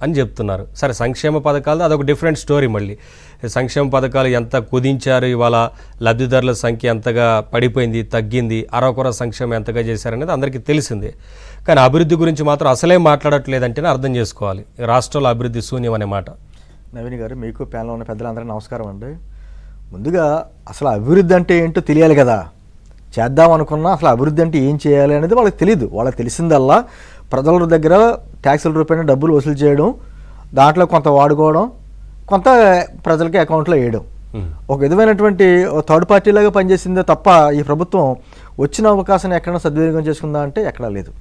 అని చెప్తున్నారు. సరే, సంక్షేమ పథకాలు అదొక డిఫరెంట్ స్టోరీ. మళ్ళీ సంక్షేమ పథకాలు ఎంత కుదించారు, ఇవాళ లబ్ధిదారుల సంఖ్య ఎంతగా పడిపోయింది, తగ్గింది, అరకొర సంక్షేమం ఎంతగా చేశారనేది అందరికీ తెలిసిందే. కానీ అభివృద్ధి గురించి మాత్రం అసలే మాట్లాడట్లేదంటేనే అర్థం చేసుకోవాలి రాష్ట్రంలో అభివృద్ధి శూన్యం అనే మాట. నవీన్ గారు, మీకు ప్యానెల్లో ఉన్న పెద్దలందరికీ నమస్కారం అండి. ముందుగా అసలు అభివృద్ధి అంటే ఏంటో తెలియాలి కదా. చేద్దాం అనుకున్నా అసలు అభివృద్ధి అంటే ఏం చేయాలి అనేది వాళ్ళకి తెలియదు. వాళ్ళకి తెలిసిందల్లా ప్రజల దగ్గర ట్యాక్సుల రూపాయన డబ్బులు వసూలు చేయడం, దాంట్లో కొంత వాడుకోవడం, కొంత ప్రజలకి అకౌంట్లో వేయడం, ఒక విధమైనటువంటి థర్డ్ పార్టీలాగా పనిచేసిందే తప్ప ఈ ప్రభుత్వం వచ్చిన అవకాశాన్ని ఎక్కడైనా సద్వినియోగం చేసుకుందా అంటే ఎక్కడా లేదు.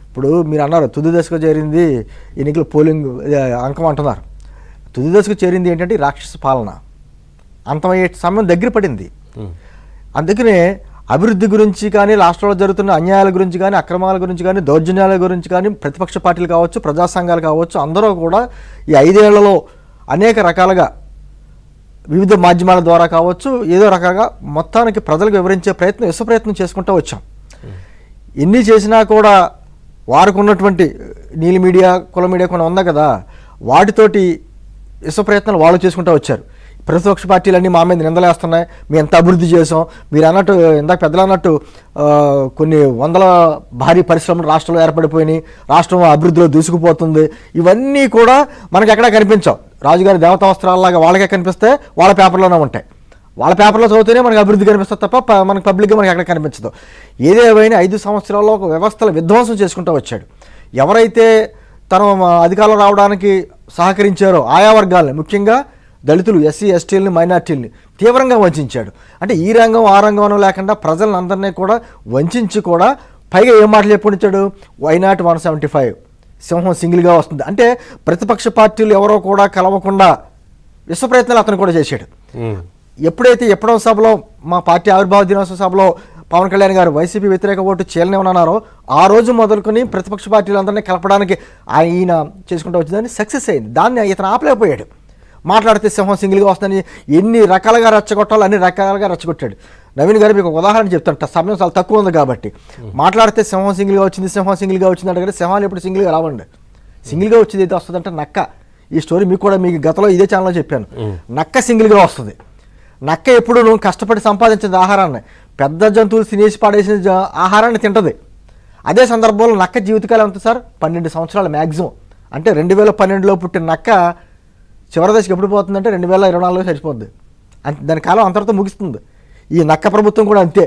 ఇప్పుడు మీరు అన్నారు తుది దశకు చేరింది ఎన్నికల పోలింగ్ అంకం అంటున్నారు. తుది దశకు చేరింది ఏంటంటే రాక్షస పాలన అంతమయ్యే సమయం దగ్గర పడింది. అందుకనే అభివృద్ధి గురించి కానీ, రాష్ట్రంలో జరుగుతున్న అన్యాయాల గురించి కానీ, అక్రమాల గురించి కానీ, దౌర్జన్యాల గురించి కానీ ప్రతిపక్ష పార్టీలు కావచ్చు, ప్రజా సంఘాలు కావచ్చు, అందరూ కూడా ఈ 5 ఏళ్లలో అనేక రకాలుగా వివిధ మాధ్యమాల ద్వారా కావచ్చు, ఏదో రకంగా మొత్తానికి ప్రజలకు వివరించే ప్రయత్నం చేసుకుంటూ వచ్చాం. ఎన్ని చేసినా కూడా వారికి ఉన్నటువంటి నీలి మీడియా, కుల మీడియా కొన్ని ఉంది కదా, వాటితోటి ప్రయత్నాలు వాళ్ళు చేసుకుంటూ వచ్చారు. ప్రతిపక్ష పార్టీలన్నీ మా మీద నిందలేస్తున్నాయి, మేము ఎంత అభివృద్ధి చేసాం, మీరు అన్నట్టు ఇందాక పెద్దలు అన్నట్టు కొన్ని వందల భారీ పరిశ్రమలు రాష్ట్రంలో ఏర్పడిపోయినాయి, రాష్ట్రం అభివృద్ధిలో దూసుకుపోతుంది, ఇవన్నీ కూడా మనకి ఎక్కడా కనిపించవు. రాజుగారి దేవతా వస్త్రాలలాగా వాళ్ళకే కనిపిస్తే వాళ్ళ పేపర్లోనే ఉంటాయి. వాళ్ళ పేపర్లో చదివితేనే మనకు అభివృద్ధి కనిపిస్తుంది తప్ప మనకు పబ్లిక్గా మనకి ఎక్కడ కనిపించదు. ఏదేమైనా 5 సంవత్సరాల్లో ఒక వ్యవస్థల విధ్వంసం చేసుకుంటూ వచ్చాడు. ఎవరైతే తన అధికారంలో రావడానికి సహకరించారో ఆయా వర్గాలని, ముఖ్యంగా దళితులు, ఎస్సీ ఎస్టీలని, మైనార్టీలని తీవ్రంగా వంచాడు. అంటే ఈ రంగం ఆ రంగం లేకుండా ప్రజలను అందరినీ కూడా వంచి కూడా పైగా ఏం మాటలు చెప్పుకొనిచ్చాడు, వై నాట్ 175 సింహం సింగిల్గా వస్తుంది అంటే ప్రతిపక్ష పార్టీలు ఎవరో కూడా కలవకుండా ప్రయత్నాలు అతను కూడా చేశాడు. ఎప్పుడైతే ఎప్పుడో సభలో మా పార్టీ ఆవిర్భావ దినోత్సవ సభలో పవన్ కళ్యాణ్ గారు వైసీపీ వ్యతిరేక ఓటు చేయలేమన్నారో ఆ రోజు మొదలుకొని ప్రతిపక్ష పార్టీలందరినీ కలపడానికి ఆయన చేసుకుంటూ వచ్చిందని సక్సెస్ అయింది. దాన్ని ఇతను ఆపలేకపోయాడు. మాట్లాడితే సింహం సింగిల్గా వస్తుందని ఎన్ని రకాలుగా రెచ్చగొట్టాలో అన్ని రకాలుగా రెచ్చగొట్టాడు. నవీన్ గారు మీకు ఒక ఉదాహరణ చెప్తాను, సమయం చాలా తక్కువ ఉంది కాబట్టి. మాట్లాడితే సింహం సింగిల్గా వచ్చింది అంటే సింహాలు ఎప్పుడు సింగిల్గా రావండి. సింగిల్గా వచ్చేది అయితే వస్తుందంటే నక్క. ఈ స్టోరీ మీకు కూడా మీకు గతంలో ఇదే ఛానల్లో చెప్పాను. నక్క సింగిల్గా వస్తుంది. నక్క ఎప్పుడు నువ్వు కష్టపడి సంపాదించిన ఆహారాన్ని, పెద్ద జంతువులు తినేసి పాడేసిన ఆహారాన్ని తింటుంది. అదే సందర్భంలో నక్క జీవితకాలం ఎంత సార్, 12 సంవత్సరాలు మ్యాక్సిమం. అంటే 2012లో పుట్టిన నక్క చివరి దశకి ఎప్పుడు పోతుందంటే 2024లో సరిపోద్ది. దాని కాలం అంతటితో ముగిస్తుంది. ఈ నక్క ప్రభుత్వం కూడా అంతే.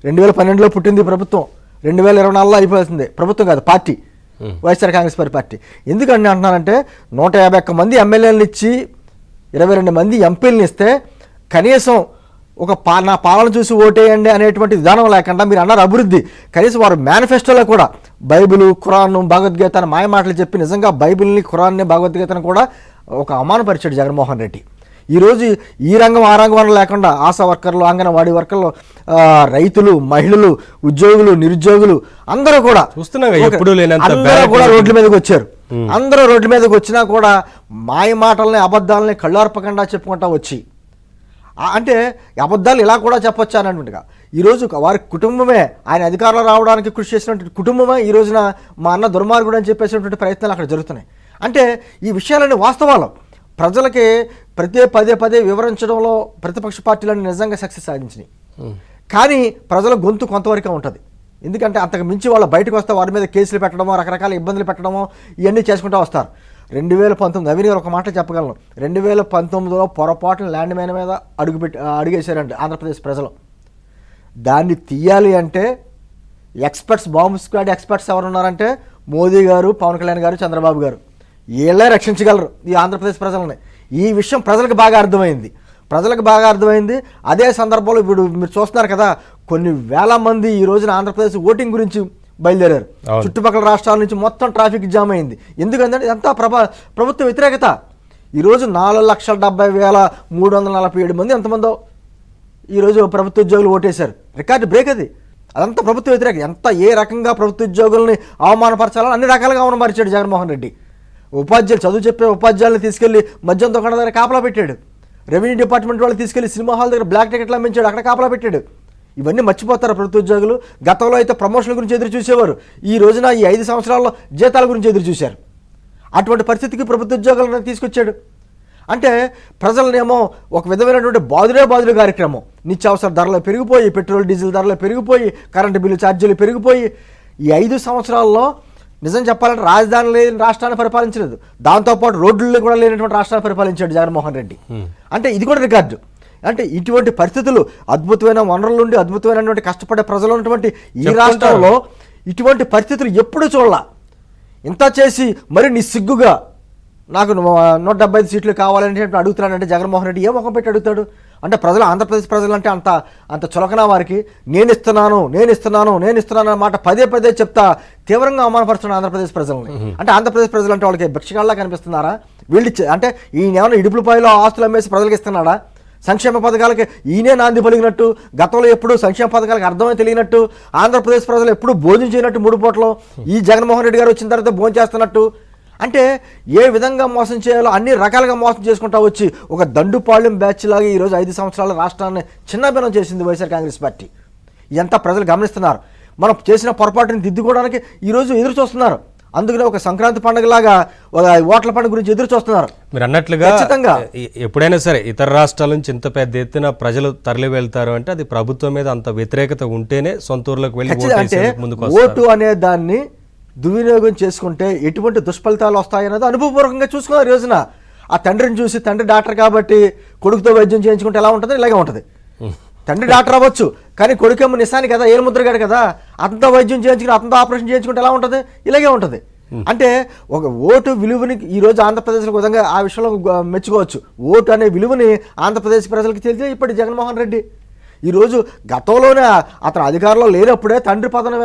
2012లో పుట్టింది ప్రభుత్వం, 2024లో అయిపోతుంది. ప్రభుత్వం కాదు, పార్టీ, వైఎస్ఆర్ కాంగ్రెస్ పార్టీ. ఎందుకంటే అంటున్నానంటే 151 మంది ఎమ్మెల్యేలను ఇచ్చి 22 మంది ఎంపీలను ఇస్తే కనీసం ఒక నా పాలన చూసి ఓటేయండి అనేటువంటి విధానం లేకుండా మీరు అన్నారు అభివృద్ధి. కనీసం వారు మేనిఫెస్టోలో కూడా బైబిల్, ఖురాన్, భగవద్గీత అని మాయ మాటలు చెప్పి నిజంగా బైబిల్ని, ఖురాన్ని, భగవద్గీతను కూడా ఒక అవమానపరిచాడు జగన్మోహన్ రెడ్డి. ఈరోజు ఈ రంగం ఆ రంగం లేకుండా ఆశా వర్కర్లు, అంగన్వాడీ వర్కర్లు, రైతులు, మహిళలు, ఉద్యోగులు, నిరుద్యోగులు అందరూ కూడా రోడ్ల మీదకి వచ్చారు. అందరూ రోడ్ల మీదకి వచ్చినా కూడా మాయ మాటల్ని, అబద్ధాలని కళ్ళార్పకుండా చెప్పుకుంటా వచ్చి, అంటే అబద్ధాలు ఇలా కూడా చెప్పొచ్చు అన్నట్టుగా ఈరోజు వారి కుటుంబమే, ఆయన అధికారంలో రావడానికి కృషి చేసినటువంటి కుటుంబమే ఈ రోజున మా అన్న దుర్మార్గుడు అని చెప్పేసినటువంటి ప్రయత్నాలు అక్కడ జరుగుతున్నాయి. అంటే ఈ విషయాలన్నీ వాస్తవాలు ప్రజలకి పదే వివరించడంలో ప్రతిపక్ష పార్టీలన్నీ నిజంగా సక్సెస్ సాధించినాయి. కానీ ప్రజల గొంతు కొంతవరకే ఉంటుంది. ఎందుకంటే అంతకు మించి వాళ్ళు బయటకు వస్తే వారి మీద కేసులు పెట్టడమో, రకరకాల ఇబ్బందులు పెట్టడమో ఇవన్నీ చేసుకుంటూ వస్తారు. 2019 నవీన్ గారు ఒక మాట చెప్పగలను, 2019లో పొరపాటున ల్యాండ్ మైన్ మీద అడుగేశారంటే ఆంధ్రప్రదేశ్ ప్రజలు. దాన్ని తీయాలి అంటే ఎక్స్పర్ట్స్, బాంబ్ స్క్వాడ్ ఎక్స్పర్ట్స్ ఎవరు ఉన్నారంటే మోదీ గారు, పవన్ కళ్యాణ్ గారు, చంద్రబాబు గారు. వీళ్ళే రక్షించగలరు ఈ ఆంధ్రప్రదేశ్ ప్రజలని. ఈ విషయం ప్రజలకు బాగా అర్థమైంది. అదే సందర్భంలో ఇప్పుడు మీరు చూస్తున్నారు కదా, కొన్ని వేల మంది ఈ రోజున ఆంధ్రప్రదేశ్ ఓటింగ్ గురించి బయలుదేరారు. చుట్టుపక్కల రాష్ట్రాల నుంచి మొత్తం ట్రాఫిక్ జామ్ అయింది. ఎందుకంటే ఎంత ప్రభుత్వ వ్యతిరేకత. ఈరోజు 4,70,347 మంది ఎంతమందో ఈరోజు ప్రభుత్వ ఉద్యోగులు ఓటేశారు. రికార్డు బ్రేక్ అది. అదంతా ప్రభుత్వ వ్యతిరేక. ఏ రకంగా ప్రభుత్వ ఉద్యోగుల్ని అవమానపరచాలని అన్ని రకాలుగా అవమానపరిచాడు జగన్మోహన్ రెడ్డి. ఉపాధ్యాయులు, చదువు చెప్పే ఉపాధ్యాయులను తీసుకెళ్లి మద్యం దుకాణం దగ్గర కాపలా పెట్టాడు. రెవెన్యూ డిపార్ట్మెంట్ వాళ్ళు తీసుకెళ్లి సినిమా హాల్ దగ్గర బ్లాక్ టికెట్లు అమ్మించాడు, అక్కడ కాపలా పెట్టాడు. ఇవన్నీ మర్చిపోతారు ప్రభుత్వ ఉద్యోగులు. గతంలో అయితే ప్రమోషన్ల గురించి ఎదురు చూసేవారు, ఈ రోజున ఈ 5 సంవత్సరాల్లో జీతాల గురించి ఎదురు చూశారు. అటువంటి పరిస్థితికి ప్రభుత్వ ఉద్యోగాలను తీసుకొచ్చాడు. అంటే ప్రజలనేమో ఒక విధమైనటువంటి బాదుడే కార్యక్రమం. నిత్యావసర ధరలు పెరిగిపోయి, పెట్రోల్ డీజిల్ ధరలు పెరిగిపోయి, కరెంటు బిల్లు ఛార్జీలు పెరిగిపోయి, ఈ 5 సంవత్సరాల్లో నిజం చెప్పాలంటే రాజధాని లేని రాష్ట్రాన్ని పరిపాలించలేదు, దాంతోపాటు రోడ్లు కూడా లేనటువంటి రాష్ట్రాన్ని పరిపాలించాడు జగన్మోహన్ రెడ్డి. అంటే ఇది కూడా రికార్డు. అంటే ఇటువంటి పరిస్థితులు, అద్భుతమైన వనరుల నుండి అద్భుతమైనటువంటి కష్టపడే ప్రజలు ఉన్నటువంటి ఈ రాష్ట్రంలో ఇటువంటి పరిస్థితులు ఎప్పుడు చూడాల. ఇంత చేసి మరి నిస్సిగ్గుగా నాకు 175 సీట్లు కావాలని అడుగుతున్నాడంటే జగన్మోహన్ రెడ్డి ఏ ముఖం పెట్టి అడుగుతాడు? అంటే ప్రజలు, ఆంధ్రప్రదేశ్ ప్రజలు అంటే అంత చులకనా వారికి? నేను ఇస్తున్నాను అన్న మాట పదే చెప్తా తీవ్రంగా అవమానపరుస్తున్నాడు ఆంధ్రప్రదేశ్ ప్రజల్ని. అంటే ఆంధ్రప్రదేశ్ ప్రజలు అంటే వాళ్ళకి భిక్షగాళ్ళ కనిపిస్తున్నారా? వీళ్ళు అంటే ఈయన ఏమైనా ఇడుపులపాయలో ఆస్తులు అమ్మేసి ప్రజలకు ఇస్తున్నాడా? సంక్షేమ పథకాలకి ఈయనే నాంది పలిగినట్టు, గతంలో ఎప్పుడు సంక్షేమ పథకాలకు అర్థమే తెలియనట్టు, ఆంధ్రప్రదేశ్ ప్రజలు ఎప్పుడు భోజనం చేయనట్టు 3 పూటలు ఈ జగన్మోహన్ రెడ్డి గారు వచ్చిన తర్వాత భోజనం చేస్తున్నట్టు. అంటే ఏ విధంగా మోసం చేయాలో అన్ని రకాలుగా మోసం చేసుకుంటా వచ్చి ఒక దండుపాళ్యం బ్యాచ్ లాగా ఈరోజు 5 సంవత్సరాల రాష్ట్రాన్ని చిన్నభిన్నం చేసింది వైఎస్ఆర్ కాంగ్రెస్ పార్టీ. ఇదంతా ప్రజలు గమనిస్తున్నారు. మనం చేసిన పొరపాటుని దిద్దుకోవడానికి ఈరోజు ఎదురు చూస్తున్నారు. అందుకనే ఒక సంక్రాంతి పండుగలాగా ఓట్ల పండుగ గురించి ఎదురు చూస్తున్నారు. మీరు అన్నట్లుగా ఖచ్చితంగా ఎప్పుడైనా సరే ఇతర రాష్ట్రాల నుంచి ఇంత పెద్ద ఎత్తున ప్రజలు తరలి వెళ్తారు అంటే అది ప్రభుత్వం మీద అంత వ్యతిరేకత ఉంటేనే సొంత ఊర్లోకి వెళ్ళి అంటే ఓటు అనే దాన్ని దుర్వినియోగం చేసుకుంటే ఎటువంటి దుష్ఫలితాలు వస్తాయన్నది అనుభవపూర్వకంగా చూసుకున్నారు. ఈ రోజున ఆ తండ్రిని చూసి, తండ్రి డాక్టర్ కాబట్టి కొడుకుతో వైద్యం చేయించుకుంటే ఎలా ఉంటుంది? ఇలాగే ఉంటుంది. తండ్రి డాక్టర్ అవ్వచ్చు, కానీ కొడుకేమో నిశాని కదా, ఏలు ముద్రగాడు కదా, అతనితో వైద్యం చేయించుకుని అతనితో ఆపరేషన్ చేయించుకుంటే ఎలా ఉంటుంది? ఇలాగే ఉంటుంది. అంటే ఒక ఓటు విలువని ఈరోజు ఆంధ్రప్రదేశ్లో విధంగా ఆ విషయంలో మెచ్చుకోవచ్చు. ఓటు అనే విలువని ఆంధ్రప్రదేశ్ ప్రజలకు తెలిసే ఇప్పటి జగన్మోహన్ రెడ్డి. ఈరోజు గతంలోనే అతను అధికారంలో లేనప్పుడే తండ్రి పదవి